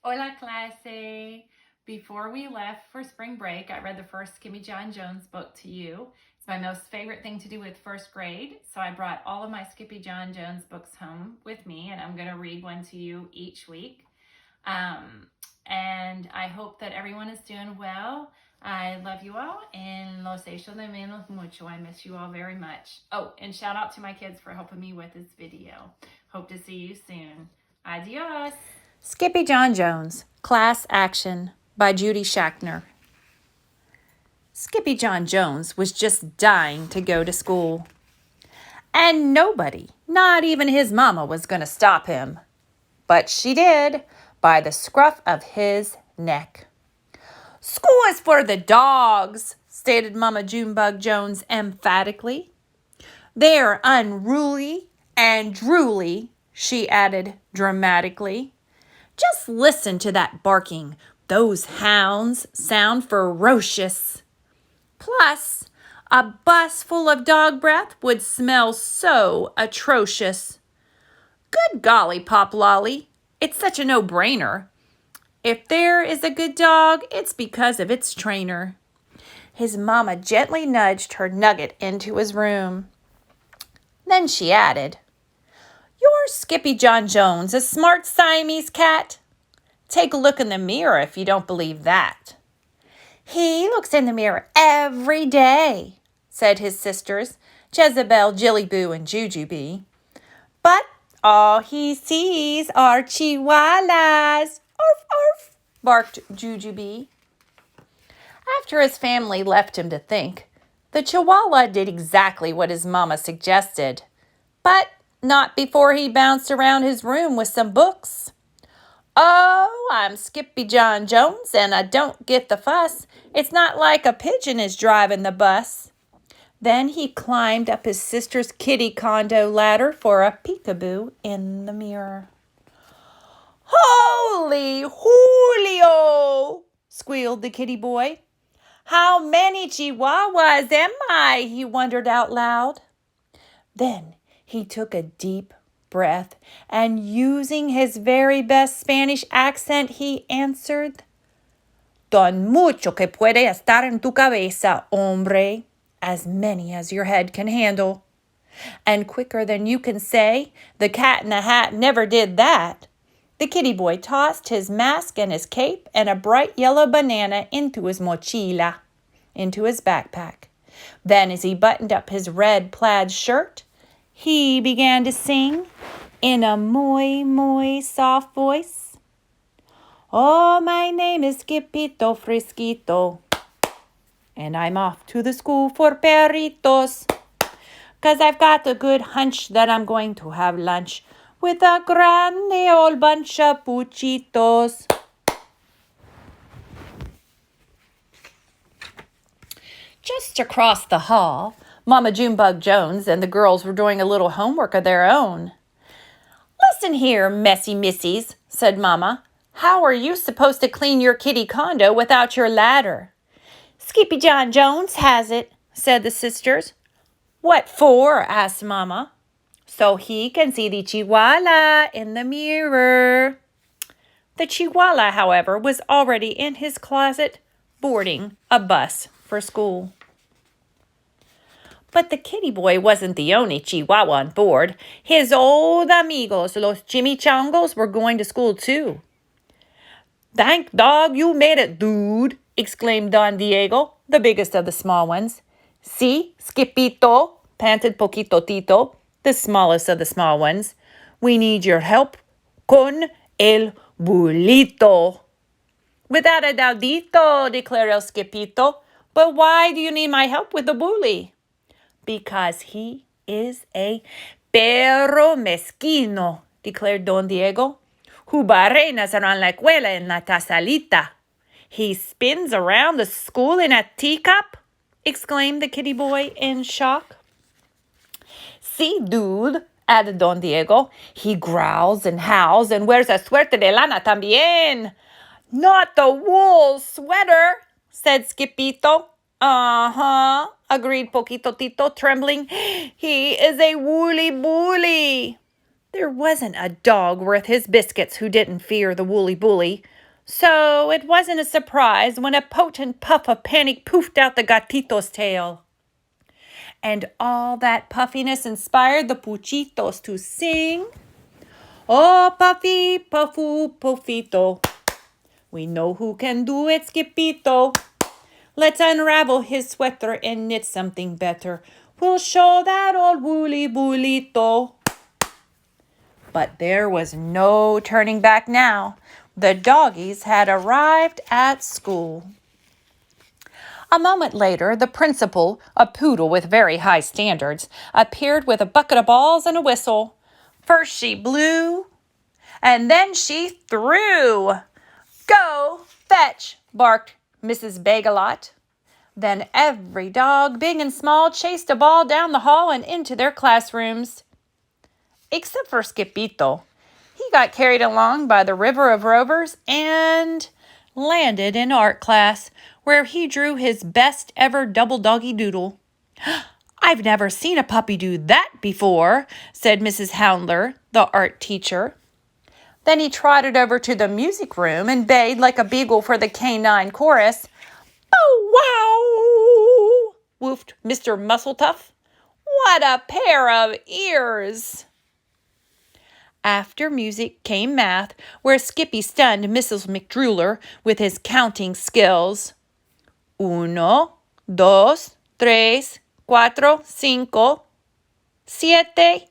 Hola, clase. Before we left for spring break, I read the first Skippyjon Jones book to you. It's my most favorite thing to do with first grade. So I brought all of my Skippyjon Jones books home with me, and I'm going to read one to you each week. And I hope that everyone is doing well. I love you all, and los echo de menos mucho. I miss you all very much. Oh, and shout out to my kids for helping me with this video. Hope to see you soon. Adios. Skippyjon Jones, Class Action by Judy Schachner. Skippyjon Jones was just dying to go to school. And nobody, not even his mama, was going to stop him. But she did, by the scruff of his neck. "School is for the dogs," stated Mama Junebug Jones emphatically. "They're unruly and drooly," she added dramatically. "Just listen to that barking. Those hounds sound ferocious. Plus, a bus full of dog breath would smell so atrocious. Good golly, Pop Lolly, it's such a no-brainer. If there is a good dog, it's because of its trainer." His mama gently nudged her nugget into his room. Then she added, "You're Skippyjon Jones, a smart Siamese cat. Take a look in the mirror if you don't believe that." "He looks in the mirror every day," said his sisters, Jezebel, Jillyboo, and Jujubee. "But all he sees are chihuahuas. Arf, arf," barked Jujubee. After his family left him to think, the chihuahua did exactly what his mama suggested, but not before he bounced around his room with some books. "Oh, I'm Skippyjon Jones, and I don't get the fuss. It's not like a pigeon is driving the bus." Then he climbed up his sister's kitty condo ladder for a peekaboo in the mirror. "Holy Julio!" squealed the kitty boy. "How many chihuahuas am I?" he wondered out loud. Then he took a deep breath, and using his very best Spanish accent, he answered, "Don mucho que puede estar en tu cabeza, hombre. As many as your head can handle." And quicker than you can say, the cat in the hat never did that. The kitty boy tossed his mask and his cape and a bright yellow banana into his mochila, into his backpack. Then, as he buttoned up his red plaid shirt, he began to sing in a muy soft voice. "Oh, my name is Skippito Frisquito, and I'm off to the school for perritos, 'cause I've got a good hunch that I'm going to have lunch with a grande old bunch of puchitos." Just across the hall, Mama Junebug Jones and the girls were doing a little homework of their own. "Listen here, messy missies," said Mama. "How are you supposed to clean your kitty condo without your ladder?" "Skippyjon Jones has it," said the sisters. "What for?" asked Mama. "So he can see the chihuahua in the mirror." The chihuahua, however, was already in his closet, boarding a bus for school. But the kitty boy wasn't the only chihuahua on board. His old amigos, los chimichangos, were going to school too. "Thank dog you made it, dude," exclaimed Don Diego, the biggest of the small ones. "Si, Skippito," panted Poquito Tito, the smallest of the small ones. "We need your help con el bulito." "Without a doubtito," declared El Skippito. "But why do you need my help with the bully?" "Because he is a perro mezquino," declared Don Diego, "who barrenas around la escuela en la tasalita." "He spins around the school in a teacup?" exclaimed the kitty boy in shock. "Si, dude," added Don Diego. "He growls and howls and wears a suerte de lana también." "Not the wool sweater," said Skippito. "Uh-huh," agreed Poquito Tito, trembling. "He is a woolly bully." There wasn't a dog worth his biscuits who didn't fear the woolly bully, so it wasn't a surprise when a potent puff of panic poofed out the gatito's tail. And all that puffiness inspired the puchitos to sing, "Oh, puffy, puffu, puffito. We know who can do it, Skippyjo. Let's unravel his sweater and knit something better. We'll show that old woolly bullito." But there was no turning back now. The doggies had arrived at school. A moment later, the principal, a poodle with very high standards, appeared with a bucket of balls and a whistle. First she blew, and then she threw. "Go, fetch," barked Mrs. Bagelot. Then every dog, big and small, chased a ball down the hall and into their classrooms. Except for Skippyjo. He got carried along by the river of rovers and landed in art class, where he drew his best ever double doggy doodle. "I've never seen a puppy do that before," said Mrs. Houndler, the art teacher. Then he trotted over to the music room and bayed like a beagle for the canine chorus. "Oh, wow!" woofed Mr. Muscletuff. "What a pair of ears!" After music came math, where Skippy stunned Mrs. McDruller with his counting skills. "Uno, dos, tres, cuatro, cinco, siete,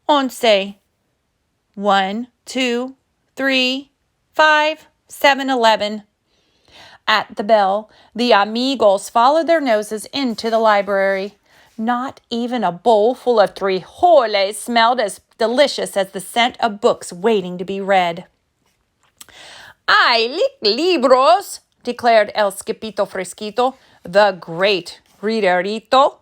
once. 1, 2, 3, 5, 7, 11. At the bell, the amigos followed their noses into the library. Not even a bowl full of frijoles smelled as delicious as the scent of books waiting to be read. "I like libros," declared El Skippito Fresquito, the great readerito.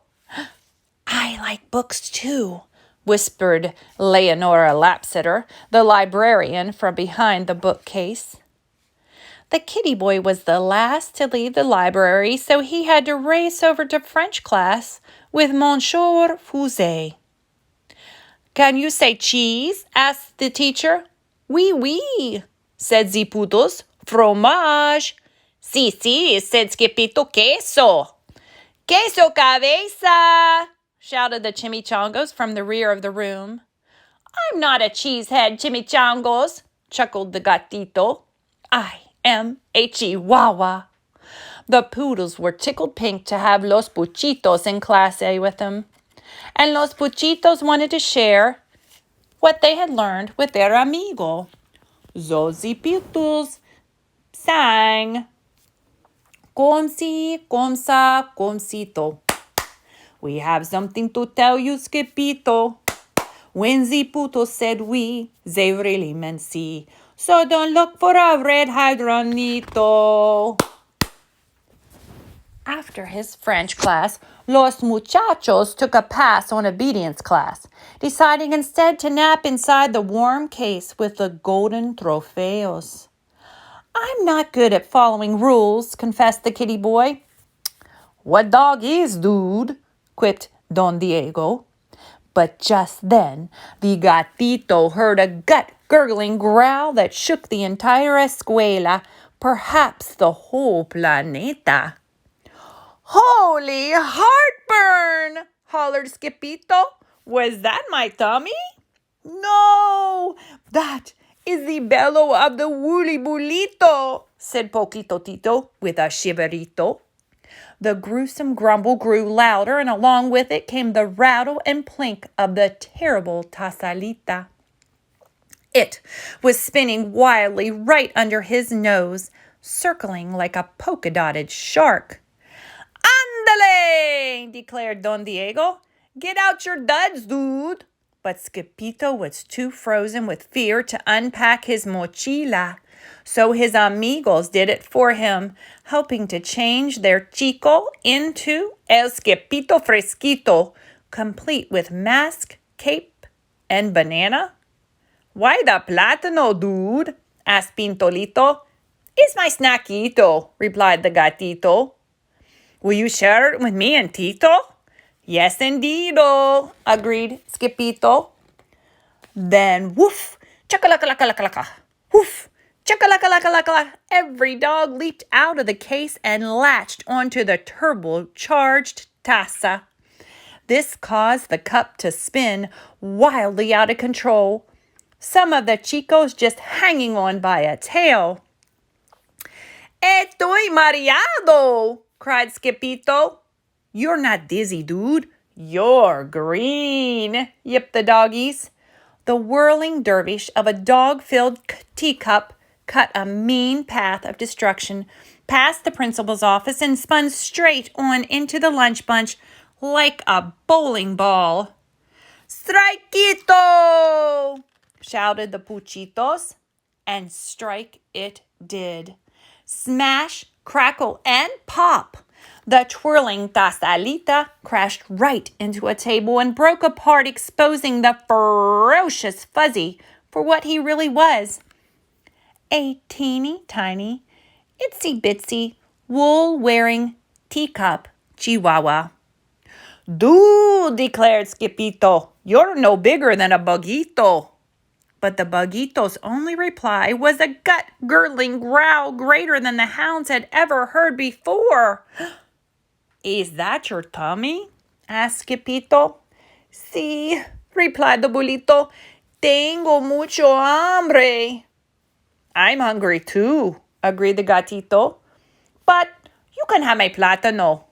"I like books too," whispered Leonora Lapsitter, the librarian, from behind the bookcase. The kitty boy was the last to leave the library, so he had to race over to French class with Monsieur Fusé. "Can you say cheese?" asked the teacher. "Oui, oui," said the poodles. "Fromage." "Si, si," said Skippyjo. "Queso." "Queso cabeza," shouted the chimichangos from the rear of the room. "I'm not a cheesehead, chimichangos," chuckled the gatito. "I am a chihuahua." The poodles were tickled pink to have Los Puchitos in Class A with them. And Los Puchitos wanted to share what they had learned with their amigo. Zozy Pitos sang, "Comme si, comme ça, comecito. We have something to tell you, Skippyjo. When the putos said we, they really meant si. So don't look for a red hydranito." After his French class, Los Muchachos took a pass on obedience class, deciding instead to nap inside the warm case with the golden trofeos. "I'm not good at following rules," confessed the kitty boy. "What dog is, dude?" quipped Don Diego. But just then, the gatito heard a gut-gurgling growl that shook the entire escuela, perhaps the whole planeta. "Holy heartburn!" hollered Skippyjo. "Was that my tummy?" "No, that is the bellow of the woolly bullito," said Poquito Tito with a shiverito. The gruesome grumble grew louder, and along with it came the rattle and plink of the terrible tasalita. It was spinning wildly right under his nose, circling like a polka-dotted shark. "Ándale!" declared Don Diego. "Get out your duds, dude." But Skippyjo was too frozen with fear to unpack his mochila, so his amigos did it for him, helping to change their chico into El Skippito Fresquito, complete with mask, cape, and banana. "Why the plátano, dude?" asked Pintolito. "It's my snackito," replied the gatito. "Will you share it with me and Tito?" "Yes, indeedo," agreed Skippyjo. Then woof, chaka-laka-laka-laka-laka, woof, chaka-laka-laka-laka-laka. Every dog leaped out of the case and latched onto the turbocharged taza. This caused the cup to spin wildly out of control, some of the chicos just hanging on by a tail. Estoy mareado, cried Skippyjo. You're not dizzy, dude. You're green, yipped the doggies. The whirling dervish of a dog-filled teacup cut a mean path of destruction past the principal's office and spun straight on into the lunch bunch like a bowling ball. "Strikeito!" shouted the puchitos, and strike it did. Smash, crackle, and pop! The twirling tazalita crashed right into a table and broke apart, exposing the ferocious Fuzzy for what he really was. A teeny tiny, itsy bitsy, wool-wearing teacup chihuahua. "Dude," declared Skippyjo, "you're no bigger than a bugito." But the bugito's only reply was a gut-girdling growl greater than the hounds had ever heard before. "Is that your tummy?" asked Skippyjo. "Sí," replied the bulito. "Tengo mucho hambre." "I'm hungry too," agreed the gatito. "But you can have my plátano."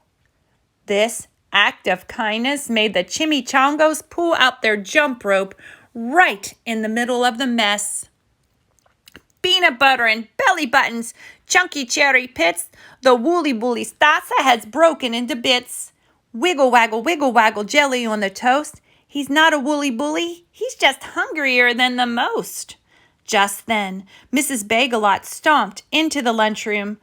This act of kindness made the chimichangos pull out their jump rope right in the middle of the mess. Peanut butter and belly buttons, chunky cherry pits, the woolly bully's taza has broken into bits. Wiggle waggle jelly on the toast. He's not a woolly bully, he's just hungrier than the most. Just then, Mrs. Bagelot stomped into the lunchroom.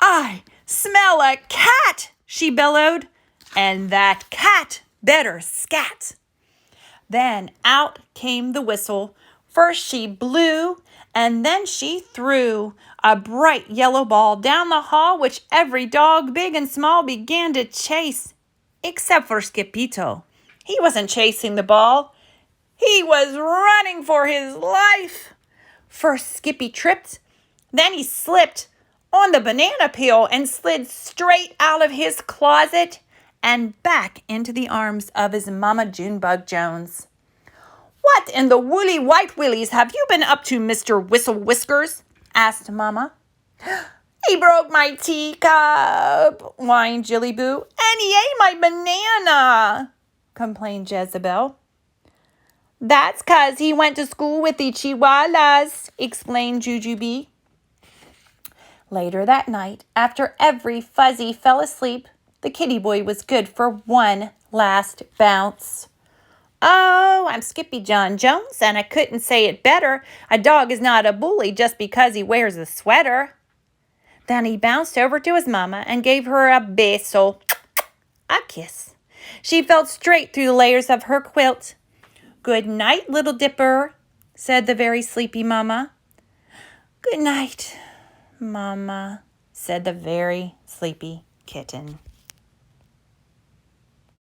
"I smell a cat," she bellowed, "and that cat better scat." Then out came the whistle. First she blew, and then she threw a bright yellow ball down the hall, which every dog, big and small, began to chase, except for Skippyjo. He wasn't chasing the ball. He was running for his life. First Skippy tripped, then he slipped on the banana peel and slid straight out of his closet and back into the arms of his Mama Junebug Jones. "What in the woolly white willies have you been up to, Mr. Whistle Whiskers?" asked Mama. "He broke my teacup," whined Jillyboo. "And he ate my banana," complained Jezebel. "That's 'cause he went to school with the chihuahuas," explained Jujubee. Later that night, after every Fuzzy fell asleep, the kitty boy was good for one last bounce. "Oh, I'm Skippyjon Jones, and I couldn't say it better. A dog is not a bully just because he wears a sweater." Then he bounced over to his mama and gave her a beso, a kiss. She felt straight through the layers of her quilt. "Good night, little dipper," said the very sleepy mama. "Good night, Mama," said the very sleepy kitten.